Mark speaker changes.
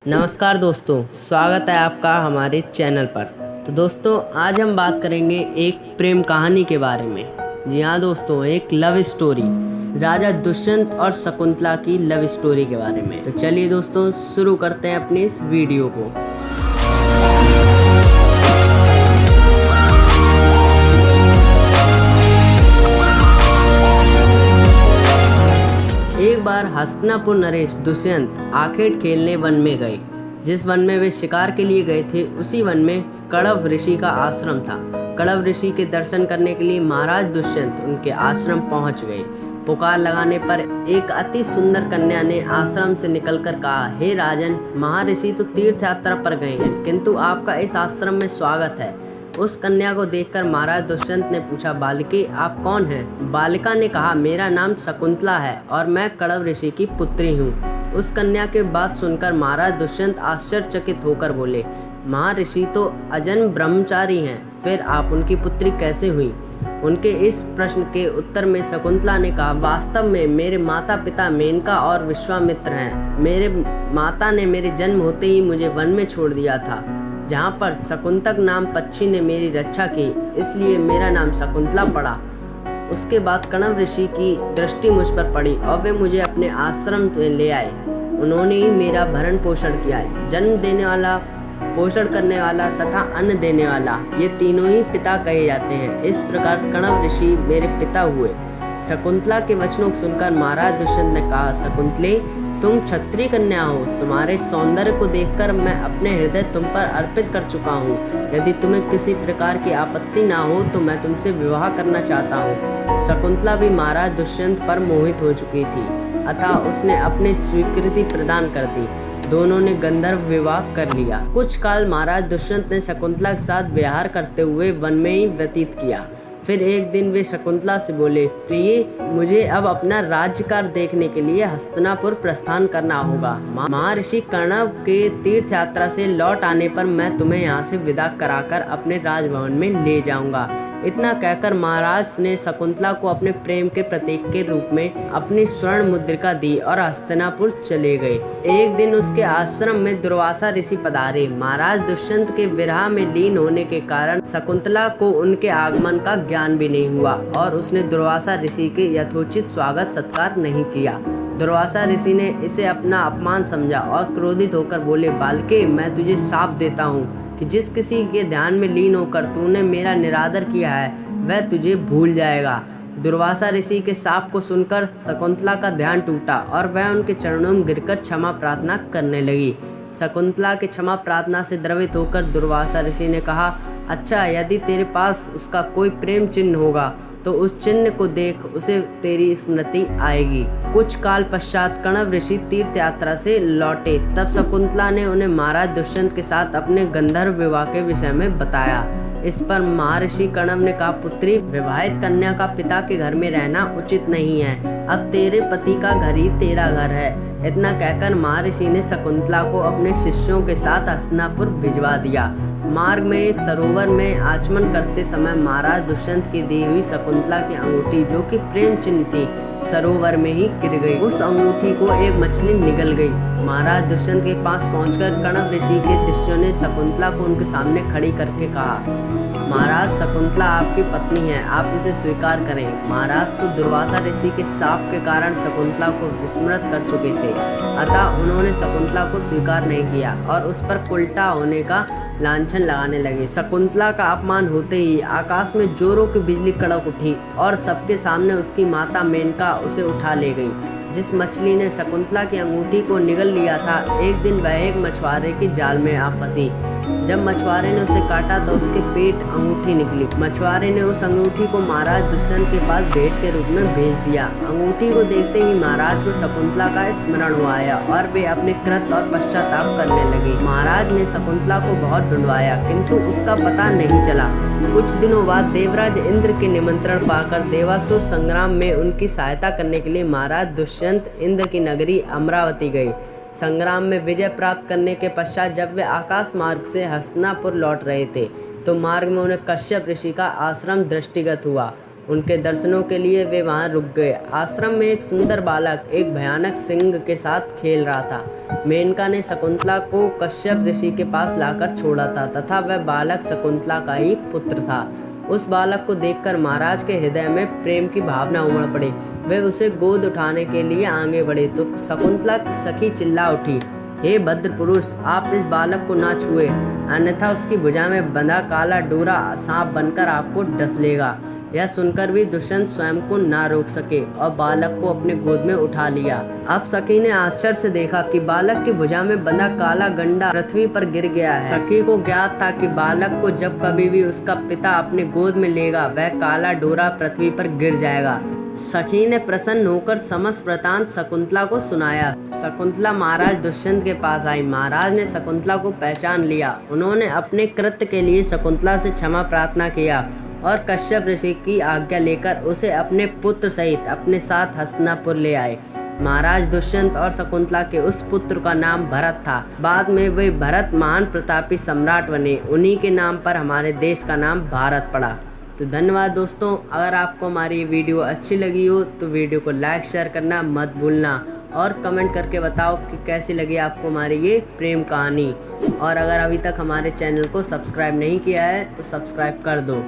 Speaker 1: नमस्कार दोस्तों, स्वागत है आपका हमारे चैनल पर। तो दोस्तों, आज हम बात करेंगे एक प्रेम कहानी के बारे में। जी हाँ दोस्तों, एक लव स्टोरी, राजा दुष्यंत और शकुंतला की लव स्टोरी के बारे में। तो चलिए दोस्तों, शुरू करते हैं अपनी इस वीडियो को। एक बार हस्तिनापुर नरेश दुष्यंत आखेट खेलने वन में गए। जिस वन में वे शिकार के लिए गए थे, उसी वन में कण्व ऋषि का आश्रम था। कण्व ऋषि के दर्शन करने के लिए महाराज दुष्यंत उनके आश्रम पहुंच गए। पुकार लगाने पर एक अति सुंदर कन्या ने आश्रम से निकलकर कहा, हे राजन, महर्षि तो तीर्थ यात्रा पर गए हैं, किंतु आपका इस आश्रम में स्वागत है। उस कन्या को देखकर महाराज दुष्यंत ने पूछा, बालिके, आप कौन हैं? बालिका ने कहा, मेरा नाम शकुंतला है और मैं कण्व ऋषि की पुत्री हूँ। उस कन्या के बात सुनकर महाराज दुष्यंत आश्चर्यचकित होकर बोले, महर्षि तो अजन्म ब्रह्मचारी हैं, फिर आप उनकी पुत्री कैसे हुई? उनके इस प्रश्न के उत्तर में शकुंतला ने कहा, वास्तव में मेरे माता पिता मेनका और विश्वामित्र हैं। मेरे माता ने मेरे जन्म होते ही मुझे वन में छोड़ दिया था, जहाँ पर शकुंतक नाम पक्षी ने मेरी रक्षा की, इसलिए मेरा नाम शकुंतला पड़ा। उसके बाद कण्व ऋषि की दृष्टि मुझ पर पड़ी और वे मुझे अपने आश्रम में ले आए। उन्होंने ही मेरा भरण पोषण किया। जन्म देने वाला, पोषण करने वाला तथा अन्न देने वाला, ये तीनों ही पिता कहे जाते हैं। इस प्रकार कण्व ऋषि मेरे पिता हुए। शकुंतला के वचनों को सुनकर महाराज दुष्यंत ने कहा, शकुंतले, तुम क्षत्रिय कन्या हो। तुम्हारे सौंदर्य को देखकर मैं अपने हृदय तुम पर अर्पित कर चुका हूँ। यदि तुम्हें किसी प्रकार की आपत्ति ना हो तो मैं तुमसे विवाह करना चाहता हूँ। शकुंतला भी महाराज दुष्यंत पर मोहित हो चुकी थी, अतः उसने अपनी स्वीकृति प्रदान कर दी। दोनों ने गंधर्व विवाह कर लिया। कुछ काल महाराज दुष्यंत ने शकुंतला के साथ विहार करते हुए वन में ही व्यतीत किया। फिर एक दिन वे शकुंतला से बोले, प्रिय, मुझे अब अपना राज्यकार्य देखने के लिए हस्तिनापुर प्रस्थान करना होगा। महर्षि कण्व के तीर्थ यात्रा से लौट आने पर मैं तुम्हें यहाँ से विदा कराकर अपने राजभवन में ले जाऊंगा। इतना कहकर महाराज ने शकुंतला को अपने प्रेम के प्रतीक के रूप में अपनी स्वर्ण मुद्रिका दी और हस्तिनापुर चले गए। एक दिन उसके आश्रम में दुर्वासा ऋषि पधारे। महाराज दुष्यंत के विरह में लीन होने के कारण शकुंतला को उनके आगमन का ज्ञान भी नहीं हुआ और उसने दुर्वासा ऋषि के यथोचित स्वागत सत्कार नहीं किया। दुर्वासा ऋषि ने इसे अपना अपमान समझा और क्रोधित होकर बोले, बालके, मैं तुझे शाप देता हूँ कि जिस किसी के ध्यान में लीन होकर तूने मेरा निरादर किया है, वह तुझे भूल जाएगा। दुर्वासा ऋषि के शाप को सुनकर शकुंतला का ध्यान टूटा और वह उनके चरणों में गिरकर क्षमा प्रार्थना करने लगी। शकुंतला के क्षमा प्रार्थना से द्रवित होकर दुर्वासा ऋषि ने कहा, अच्छा, यदि तेरे पास उसका कोई प्रेम चिन्ह होगा तो उस चिन्ह को देख, उसे तेरी स्मृति आएगी। कुछ काल पश्चात कण्व ऋषि तीर्थ यात्रा से लौटे। तब शकुंतला ने उन्हें महाराज दुष्यंत के साथ अपने गंधर्व विवाह के विषय में बताया। इस पर महर्षि कण्व ने कहा, पुत्री, विवाहित कन्या का पिता के घर में रहना उचित नहीं है। अब तेरे पति का घर ही तेरा घर है। इतना कहकर महर्षि ने शकुंतला को अपने शिष्यों के साथ हस्तिनापुर भिजवा दिया। मार्ग में एक सरोवर में आचमन करते समय महाराज दुष्यंत की दी हुई शकुंतला की अंगूठी, जो कि प्रेम चिन्ह थी, सरोवर में ही गिर गई। उस अंगूठी को एक मछली निगल गई। महाराज दुष्यंत के पास पहुंचकर कण्व ऋषि के शिष्यों ने शकुंतला को उनके सामने खड़ी करके कहा, महाराज, शकुंतला आपकी पत्नी है, आप इसे स्वीकार करें। महाराज तो दुर्वासा ऋषि के शाप के कारण शकुंतला को विस्मृत कर चुके थे, अतः उन्होंने शकुंतला को स्वीकार नहीं किया और उस पर उल्टा होने का लांछन लगाने लगे। शकुंतला का अपमान होते ही आकाश में जोरों की बिजली कड़क उठी और सबके सामने उसकी माता मेनका उसे उठा ले गई। जिस मछली ने शकुंतला की अंगूठी को निगल लिया था, एक दिन वह एक मछुआरे के जाल में आ फंसी। जब मछुआरे ने उसे काटा तो उसके पेट अंगूठी निकली। मछुआरे ने उस अंगूठी को महाराज दुष्यंत के पास भेंट के रूप में भेज दिया। अंगूठी को देखते ही महाराज को शकुंतला का स्मरण हुआ और वे अपने कृत और पश्चाताप करने लगे। महाराज ने शकुंतला को बहुत ढूंढवाया, किंतु उसका पता नहीं चला। कुछ दिनों बाद देवराज इंद्र के निमंत्रण पाकर देवासुर संग्राम में उनकी सहायता करने के लिए महाराज दुष्यंत इंद्र की नगरी अमरावती गए। संग्राम में विजय प्राप्त करने के पश्चात जब वे आकाश मार्ग से हस्तिनापुर लौट रहे थे तो मार्ग में उन्हें कश्यप ऋषि का आश्रम दृष्टिगत हुआ। उनके दर्शनों के लिए वे वहां रुक गए। आश्रम में एक सुंदर बालक एक भयानक सिंह के साथ खेल रहा था। मेनका ने शकुंतला को कश्यप ऋषि के पास लाकर छोड़ा था तथा वह बालक शकुंतला का ही पुत्र था। उस बालक को देखकर महाराज के हृदय में प्रेम की भावना उमड़ पड़ी। वे उसे गोद उठाने के लिए आगे बढ़े तो शकुंतला की सखी चिल्ला उठी, हे भद्र पुरुष, आप इस बालक को ना छुए, अन्यथा उसकी भुजा में बंधा काला डोरा सांप बनकर आपको डस लेगा। यह सुनकर भी दुष्यंत स्वयं को ना रोक सके और बालक को अपने गोद में उठा लिया। अब सखी ने आश्चर्य से देखा कि बालक की भुजा में बंधा काला गंडा पृथ्वी पर गिर गया है। सखी को ज्ञात था कि बालक को जब कभी भी उसका पिता अपने गोद में लेगा वह काला डोरा पृथ्वी पर गिर जाएगा। सखी ने प्रसन्न होकर समस्त वृतांत शकुंतला को सुनाया। शकुंतला महाराज दुष्यंत के पास आई। महाराज ने शकुंतला को पहचान लिया। उन्होंने अपने कृत्य के लिए शकुंतला से क्षमा प्रार्थना किया और कश्यप ऋषि की आज्ञा लेकर उसे अपने पुत्र सहित अपने साथ हस्तिनापुर ले आए। महाराज दुष्यंत और शकुंतला के उस पुत्र का नाम भरत था। बाद में वे भरत महान प्रतापी सम्राट बने। उन्हीं के नाम पर हमारे देश का नाम भारत पड़ा। तो धन्यवाद दोस्तों। अगर आपको हमारी वीडियो अच्छी लगी हो तो वीडियो को लाइक शेयर करना मत भूलना और कमेंट करके बताओ कि कैसी लगी आपको हमारी ये प्रेम कहानी। और अगर अभी तक हमारे चैनल को सब्सक्राइब नहीं किया है तो सब्सक्राइब कर दो।